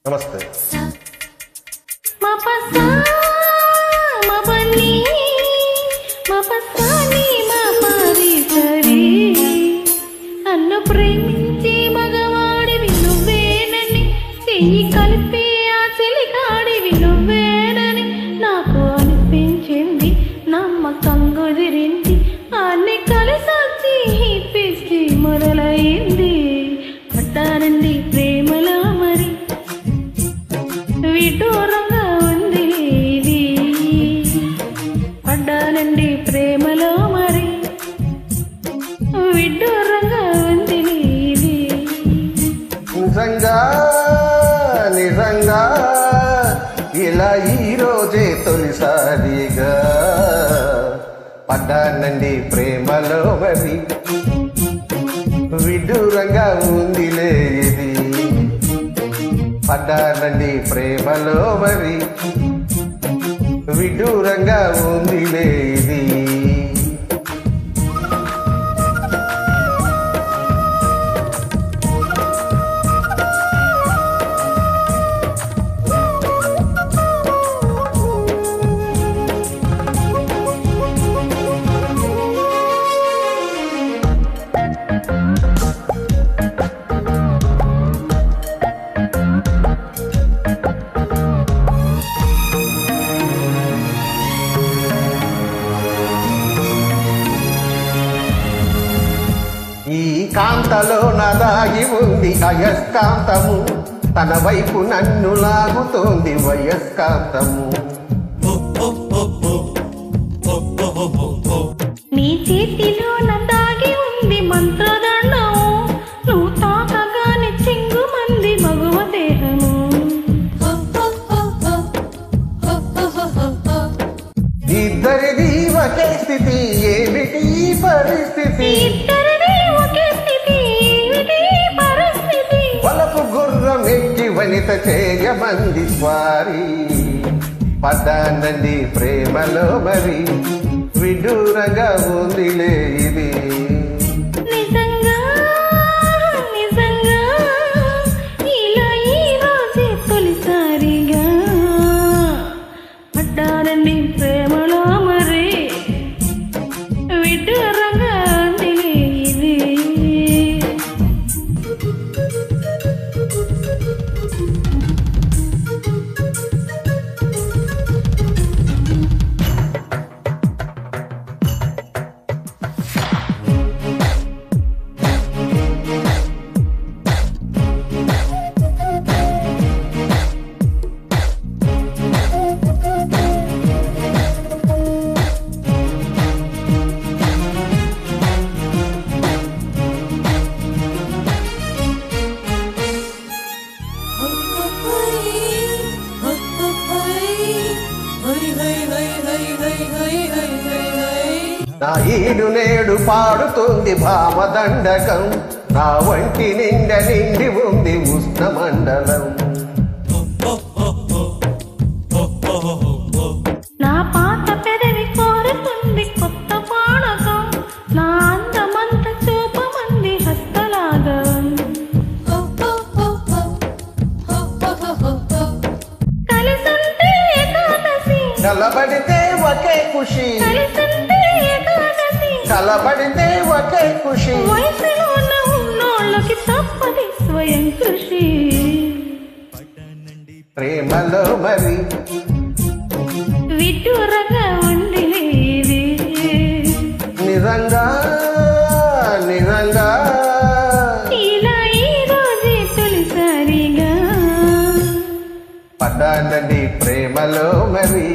నమస్తే. నన్ను ప్రేమించి మగవాడివి నువ్వేనని, చెయ్యి కలిపి ఆ చెలికాడివి నువ్వేనని నాకు అనిపించింది. నమ్మకం కుదిరింది, అన్ని కలిసొచ్చి పిచ్చి మొదలైంది. పడ్డానండి ప్రేమలో మరి, విడ్డూరంగా ఉంది ఇది. పడ్డానండి ప్రేమలో మరి, విడ్డూరంగా ఉంది ఇది. నిజంగా నిజంగా ఇలా ఈరోజే తొలిసారిగా పడ్డానండి ప్రేమలో మరి, విడ్డూరంగా ఉందిలే ఇది. పడ్డానండి ప్రేమలో మరి, విడ్డూరంగా ఉందిలే ఇది. ఈ కాంతలో నదాగి ఉంది అయస్కాంతము, తన వైపు నన్ను లాగుతోంది వయస్కాంతము. నీ చేతిలో నదాగి ఉంది మంత్రదండము, నువ్వు తాకగానే చెంగు మంది మగువ దేహము. ఇద్దరిది ఒకే స్థితి, ఏమిటి పరిస్థితి? వలపు గుర్రం ఎక్కి వనిత చేయమంది స్వారీ. పడ్డానండి ప్రేమలో మరి, విడ్డూరంగా ఉందిలే ఇది. నిజంగా నిజంగా ఇలా ఈ రోజే తొలిసారిగా పడ్డానండి ప్రేమలో మరి, విడ్డూరంగా ఉందిలే ఇది. నా ఈడు నేడు పాడుతుంది భామదండకం, నా వంటి నిండ నిండి ఉంది ఉష్ణ మండలం. నా పాత పెదవి కోరుతుంది కొత్త పాడకం, నా అందమంత చూపమంది హస్తలాగం. కలిసుంటే ఏకాదశి, కలబడితే ఒకే ఖుషి, కలబడితే ఒకే ఖుషి. వయసులో ఉన్నోళ్ళకి తప్పది స్వయం కృషి. ప్రేమలో మరి, విడ్డూరంగా ఉంది ఇది. నిజంగా నిజంగా ఇలా ఈ రోజే తొలిసారిగా పడ్డానండి ప్రేమలో మరి.